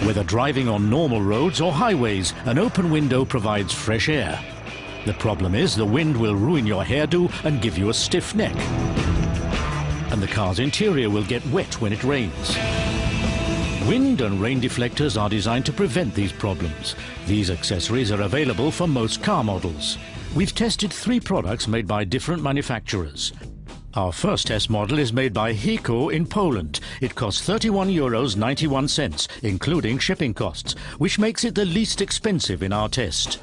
Whether driving on normal roads or highways, an open window provides fresh air. The problem is the wind will ruin your hairdo and give you a stiff neck. And the car's interior will get wet when it rains. Wind and rain deflectors are designed to prevent these problems. These accessories are available for most car models. We've tested 3 products made by different manufacturers. Our first test model is made by Heko in Poland. It costs €31.91, including shipping costs, which makes it the least expensive in our test.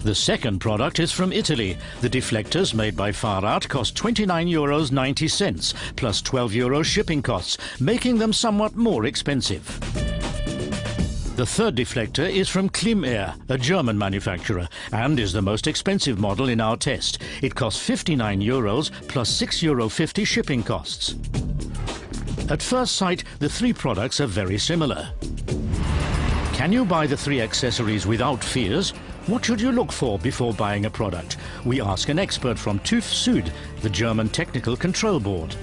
The second product is from Italy. The deflectors made by Farad cost €29.90, plus €12 shipping costs, making them somewhat more expensive. The third deflector is from Climair, a German manufacturer, and is the most expensive model in our test. It costs €59 plus €6.50 shipping costs. At first sight, the 3 products are very similar. Can you buy the 3 accessories without fears? What should you look for before buying a product? We ask an expert from TÜV Süd, the German Technical Control Board.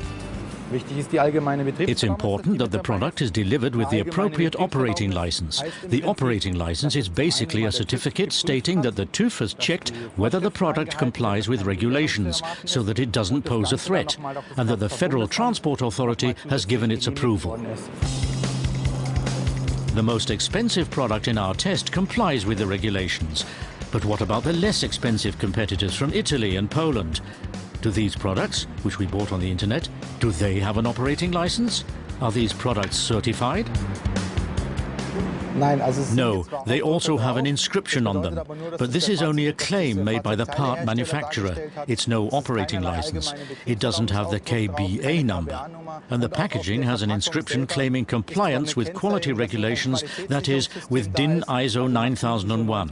It's important that the product is delivered with the appropriate operating license. The operating license is basically a certificate stating that the TÜV has checked whether the product complies with regulations so that it doesn't pose a threat, and that the Federal Transport Authority has given its approval. The most expensive product in our test complies with the regulations. But what about the less expensive competitors from Italy and Poland? Do these products, which we bought on the internet, do they have an operating license? Are these products certified? No, they also have an inscription on them. But this is only a claim made by the part manufacturer. It's no operating license. It doesn't have the KBA number. And the packaging has an inscription claiming compliance with quality regulations, that is, with DIN ISO 9001.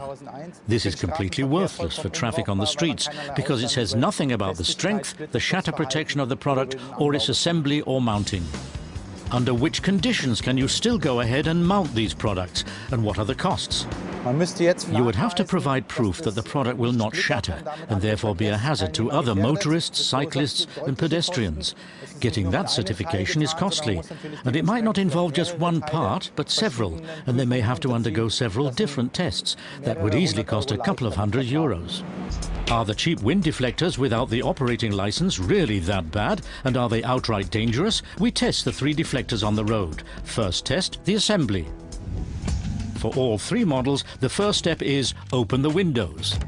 This is completely worthless for traffic on the streets because it says nothing about the strength, the shatter protection of the product, or its assembly or mounting. Under which conditions can you still go ahead and mount these products, and what are the costs? You would have to provide proof that the product will not shatter and therefore be a hazard to other motorists, cyclists and pedestrians. Getting that certification is costly, and it might not involve just one part but several, and they may have to undergo several different tests. That would easily cost a couple of €100. Are the cheap wind deflectors without the operating license really that bad, and are they outright dangerous? We test the 3 deflectors on the road. First test, the assembly. For all 3 models, the first step is open the windows.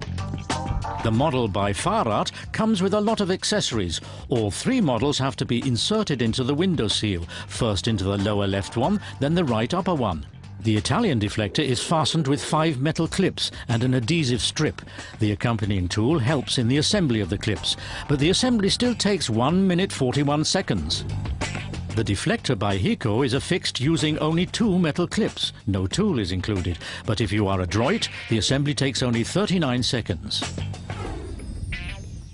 The model by Farad comes with a lot of accessories. All 3 models have to be inserted into the window seal, first into the lower left one, then the right upper one. The Italian deflector is fastened with 5 metal clips and an adhesive strip. The accompanying tool helps in the assembly of the clips, but the assembly still takes 1 minute 41 seconds. The deflector by Heko is affixed using only 2 metal clips. No tool is included, but if you are adroit, the assembly takes only 39 seconds.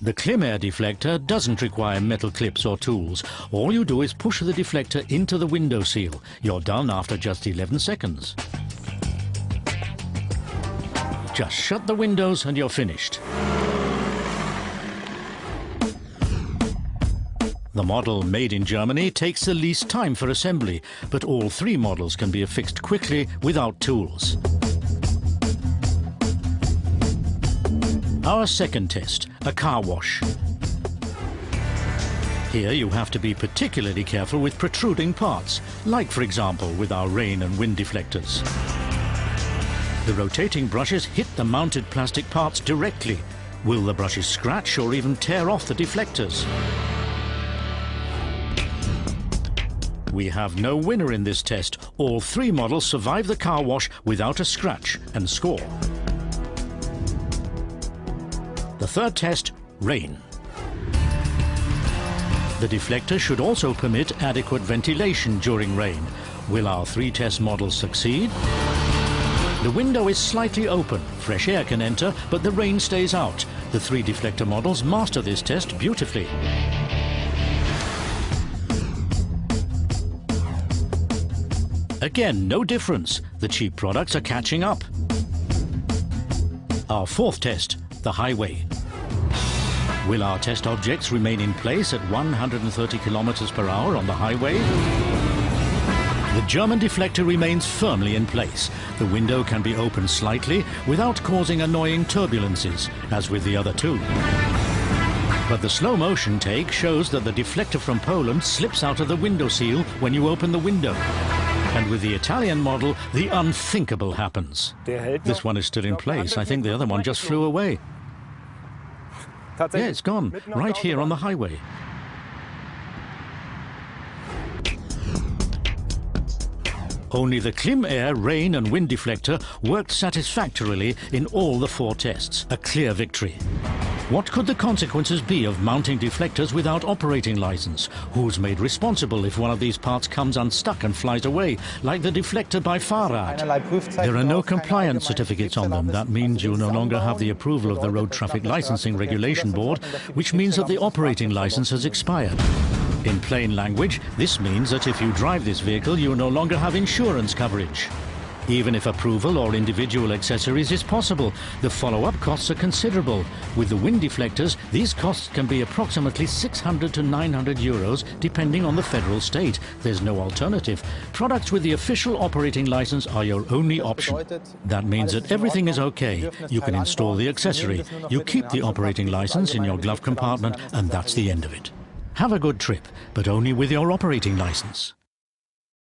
The Climair deflector doesn't require metal clips or tools. All you do is push the deflector into the window seal. You're done after just 11 seconds. Just shut the windows and you're finished. The model made in Germany takes the least time for assembly, but all 3 models can be affixed quickly without tools. Our second test, a car wash. Here you have to be particularly careful with protruding parts, like for example with our rain and wind deflectors. The rotating brushes hit the mounted plastic parts directly. Will the brushes scratch or even tear off the deflectors? We have no winner in this test. All 3 models survive the car wash without a scratch and score. The third test, rain. The deflector should also permit adequate ventilation during rain. Will our 3 test models succeed? The window is slightly open. Fresh air can enter, but the rain stays out. The 3 deflector models master this test beautifully. Again, no difference. The cheap products are catching up. Our fourth test, the highway. Will our test objects remain in place at 130 kilometers per hour on the highway? The German deflector remains firmly in place. The window can be opened slightly without causing annoying turbulences, as with the other two. But the slow motion take shows that the deflector from Poland slips out of the window seal when you open the window. And with the Italian model, the unthinkable happens. This one is still in place. I think the other one just flew away. Yeah, it's gone, right here on the highway. Only the Climair rain and wind deflector worked satisfactorily in all the 4 tests. A clear victory. What could the consequences be of mounting deflectors without operating license? Who's made responsible if one of these parts comes unstuck and flies away, like the deflector by Farad? There are no compliance certificates on them. That means you no longer have the approval of the Road Traffic Licensing Regulation Board, which means that the operating license has expired. In plain language, this means that if you drive this vehicle, you no longer have insurance coverage. Even if approval or individual accessories is possible, the follow-up costs are considerable. With the wind deflectors, these costs can be approximately 600 to 900 euros, depending on the federal state. There's no alternative. Products with the official operating license are your only option. That means that everything is okay. You can install the accessory. You keep the operating license in your glove compartment, and that's the end of it. Have a good trip, but only with your operating license.